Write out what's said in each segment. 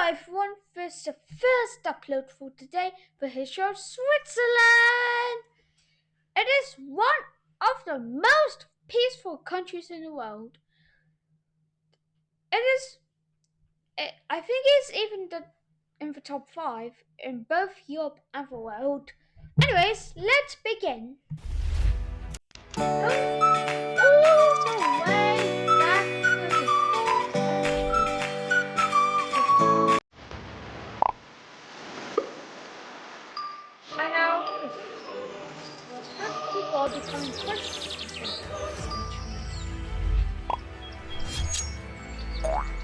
everyone, this is the first upload for today for history of Switzerland. It is one of the most peaceful countries in the world. I think it's even in the top 5 in both Europe and the world. Anyways, let's begin. All the way back to the 4th century. And now was first before becoming Swiss.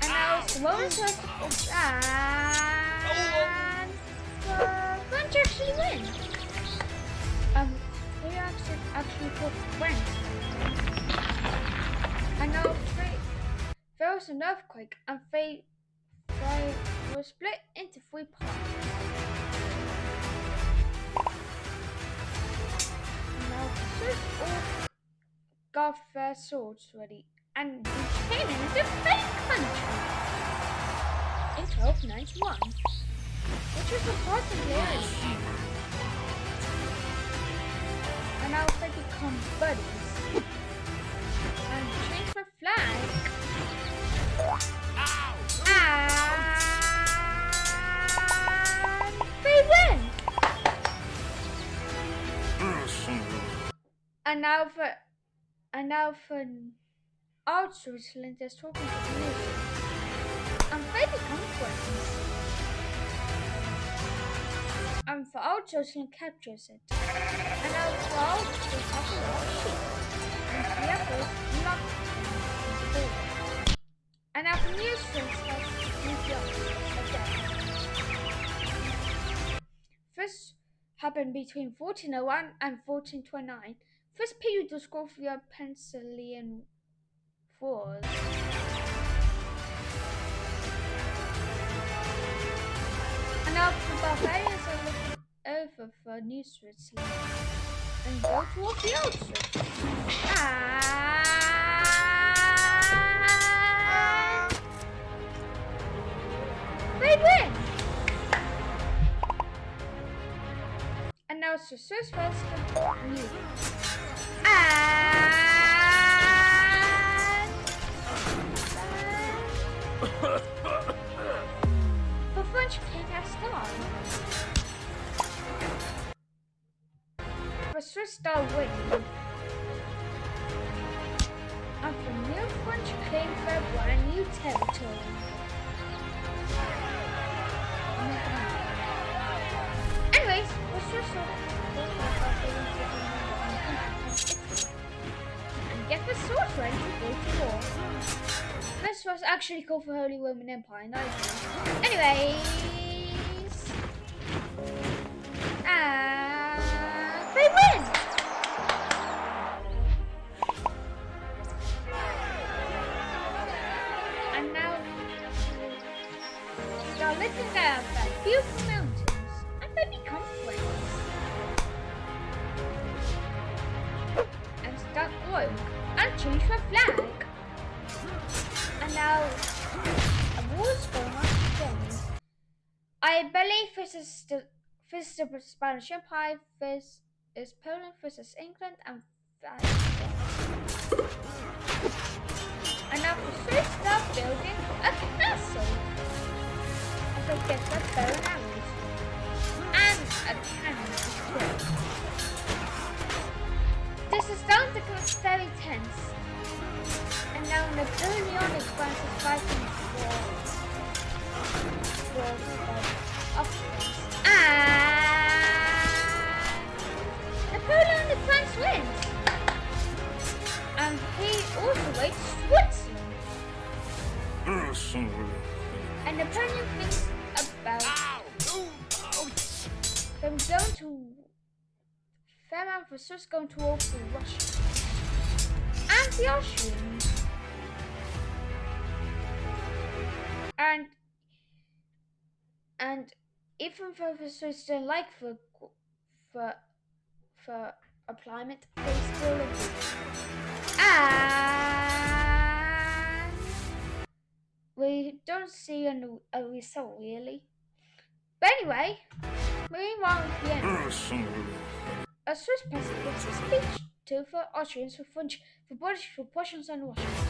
And now it's the Romans versus and the French actually win. They actually fought French. And now there was an earthquake and they were split into 3 parts. Now the Swiss all got their swords ready and became an independent country in 1291, which was a part of the area. And now they become buddies and change the flag. And they win. And now for old Switzerland is talking to the music. And they become friends. And for old Switzerland captures it. And now for old Switzerland has a lot of sheep. And the others not the border. And now for new Switzerland moved again. This happened between 1401 and 1429. This period was called the Peninsulan Wars. And now the barbarians are looking over for New Switzerland and go towards the old Switzerland. And they win! And now it's the Swiss versus New. The French king has gone. The Swiss star win. And the new French claim their brand new territory. Anyways, the Swiss and get the sword ready to go to war. This was actually called the Holy Roman Empire, not anyways. They win! And now they're looking at the beautiful mountains and they become friends. And start growing and change the flag. And now a war's going on again. I believe this is the Spanish Empire, this is Poland versus England, and now the Swiss start building a castle. And they get their bow and arrows and a cannon as well. This is starting to get very tense. And now Napoleonic France is fighting for Austrians. And Napoleonic France wins. And he also raised Switzerland. And Napoleon thinks about them going to Fairmount for Swiss going to war for Russia. And the Austrians. And even though the Swiss don't like for a climate, they still agree. And we don't see a result really. But anyway, moving on to the end. A Swiss president gives a speech to for Austrians, for French, for British, for Prussians and Russians.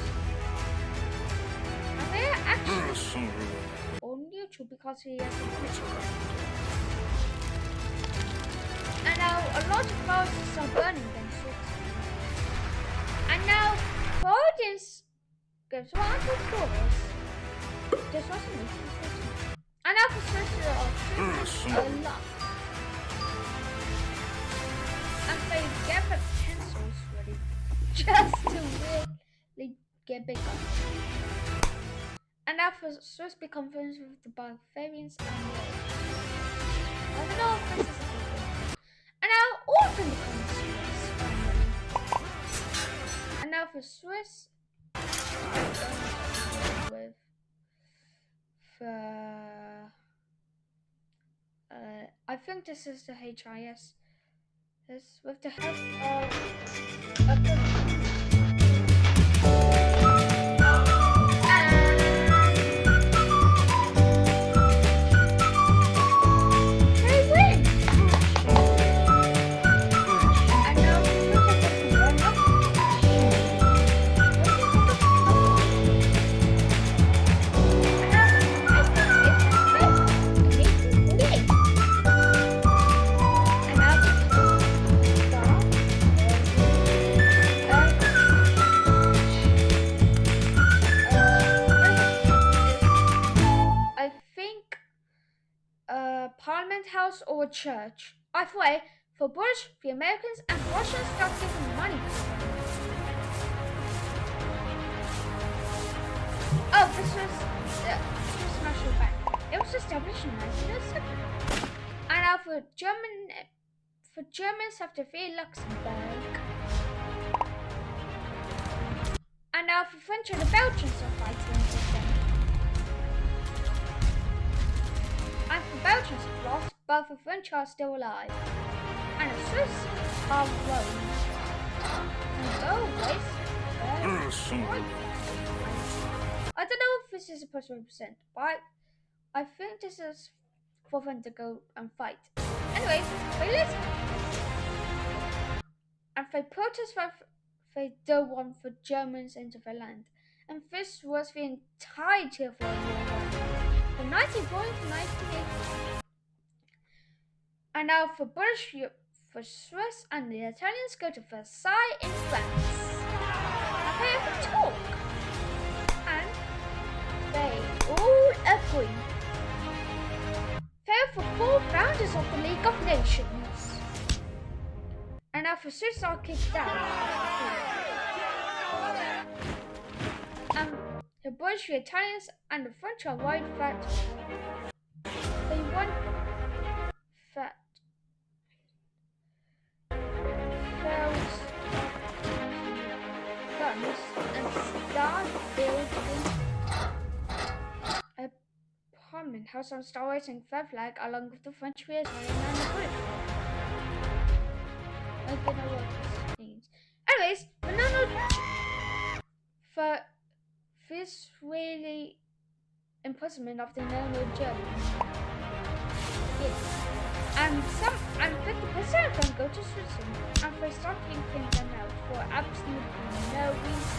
And they are actually all neutral because he has a political. And now a lot of houses are burning against it. And now for audience gives one to chorus. This was an interesting. And now for Swiss a lot. And they get the pencils ready just to really get bigger. And now for Swiss big conference with the Bavarians and the I don't know if this is a good thing. And now Autumn becomes Swiss finally. And now for Swiss with I think this is the HIS. This with the help of a Parliament House or a church. Either way, for British, the Americans and Russians start giving money. Oh, this was the Swiss National Bank. It was established in 1907. And now for Germans have to flee Luxembourg. And now for French and the Belgians are fighting with them. And the Belgians have lost, but the French are still alive. And the Swiss are alone. And always I don't know if this is supposed to represent, but I think this is for them to go and fight. Anyways, they listen. And they protest that they don't want the Germans into their land. And this was the entirety of World War I. From 1940 to 1980. And now for British, for Swiss and the Italians go to Versailles in France. And they have a talk. And they all agree. They are the four founders of the League of Nations. And now the Swiss are kicked out. And the British, the Italians, and the French are worried that they want that those guns and start building a Parliament House and start raising their flag along with the French, the Italian, and the British. I don't know what this means. Anyways, for this really imprisonment of the normal Germans. Yes. And 50% of them go to Switzerland and they start kicking them out for absolutely no reason.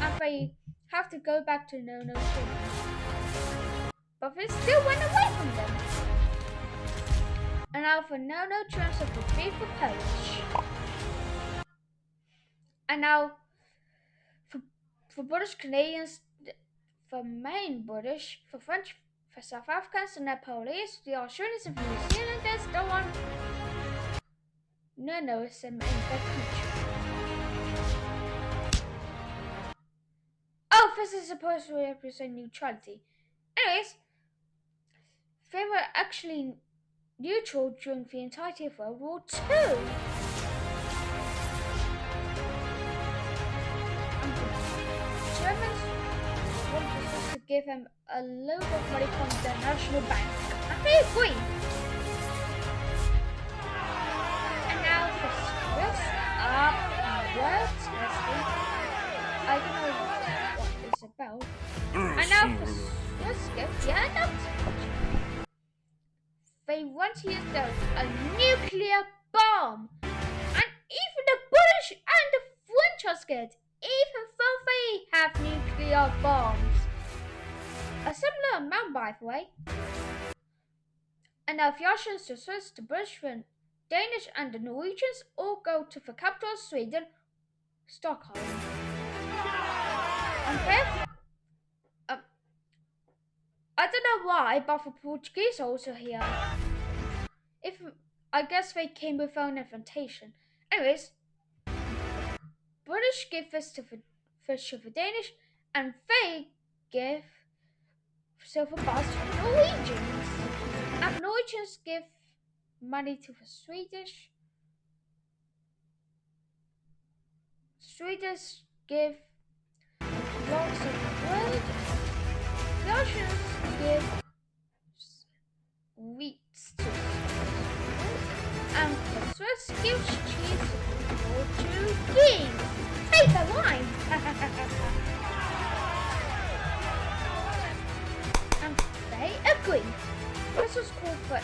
And they have to go back to no treatment. But they still went away from them. And now for no transfer to be for Polish. And now for British Canadians, for main British, for French, for South Africans and Nepalese, the Australians and New Zealanders don't want nationalism in their country. Oh, this is supposed to represent neutrality. Anyways, they were actually neutral during the entirety of World War II. Germans wanted to give him a load of money from the National Bank, and they agreed. And now the Swiss are protesting. I don't know what it's about. And now now for Swiss gift, yeah, that's they once used a nuclear bomb. And even the British and the French are scared, even though they have nuclear bombs. A similar amount, by the way. And now the Russians, the Swiss, the British, the Danish, and the Norwegians all go to the capital of Sweden, Stockholm. Okay? I don't know why, but the Portuguese are also here. If I guess they came without an invitation. Anyways, British give this to the Danish, and they give silver bars to the Norwegians. And Norwegians give money to the Swedish. Swedish give lots of wood. Russians give wheat to and the Swiss gives cheese to Portuguese. Hey, the wine! And they agree. This was called for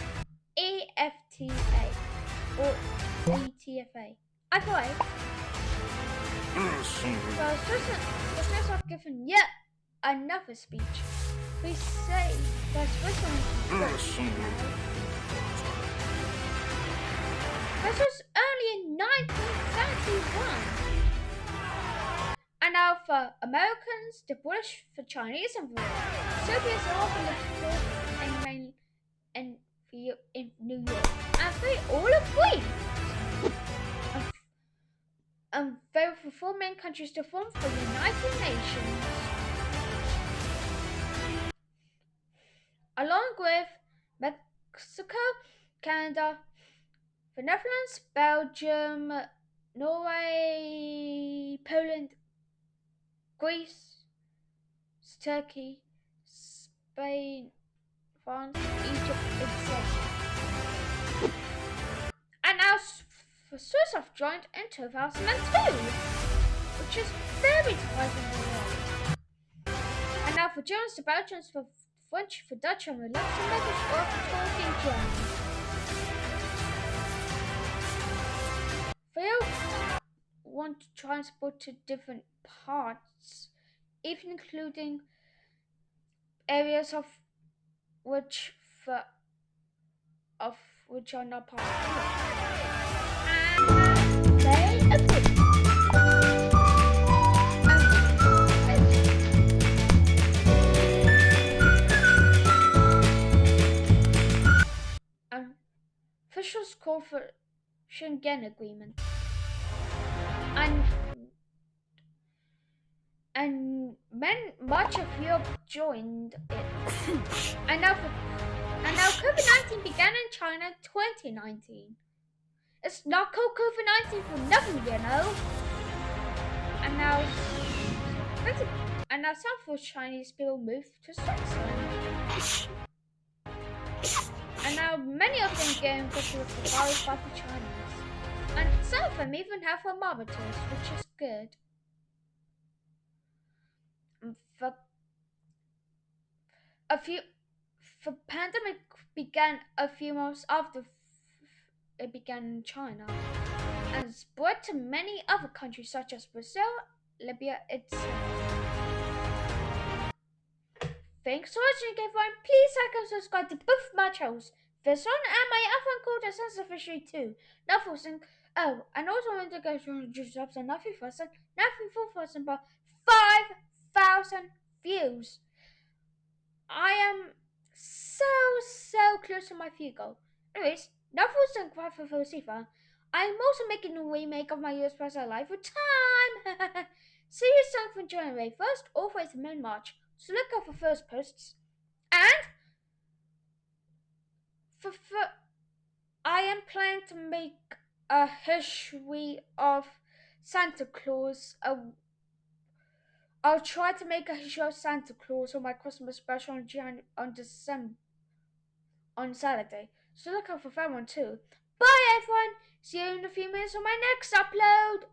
AFTA or ETFA. Either way, the Swiss are given yet another speech. We say that Switzerland this was only in 1971. And now for Americans, the British, the Chinese, and the Soviets are all in the fourth in New York. And they all agree. And they were the four main countries to form the United Nations. Along with Mexico, Canada, the Netherlands, Belgium, Norway, Poland, Greece, Turkey, Spain, France, Egypt, etc. And now the Swiss have joined in 2002, which is very surprising for the world. And now for Germans, the Belgians, the French, the Dutch, and the Luxembourgers are talking German. They all want to transport to different parts, even including areas of which are not part of Europe. And they agree. Officials call for Schengen Agreement. And much of Europe joined it. and now COVID-19 began in China in 2019. It's not called COVID-19 for nothing, you know. And now some Chinese people moved to Switzerland. And now many of them get infected with the virus by the Chinese. And some of them even have thermometers, which is good. The pandemic began a few months after it began in China and spread to many other countries such as Brazil, Libya, etc. Thanks for watching, everyone. Please like and subscribe to both my channels, this one and my other one called The Sense of Fishery 2. And also I want to go to 100 subs and nothing for but 5,000 views. I am so close to my future goal. Anyways, now for some craft for Lucifer. I am also making a remake of my US Present Life with time. See you soon from January 1st all the way to mid-March. So look out for first posts. And I am planning to make a history of Santa Claus. I'll try to make a history of Santa Claus on my Christmas special on Saturday. So look out for that one too. Bye everyone! See you in a few minutes on my next upload!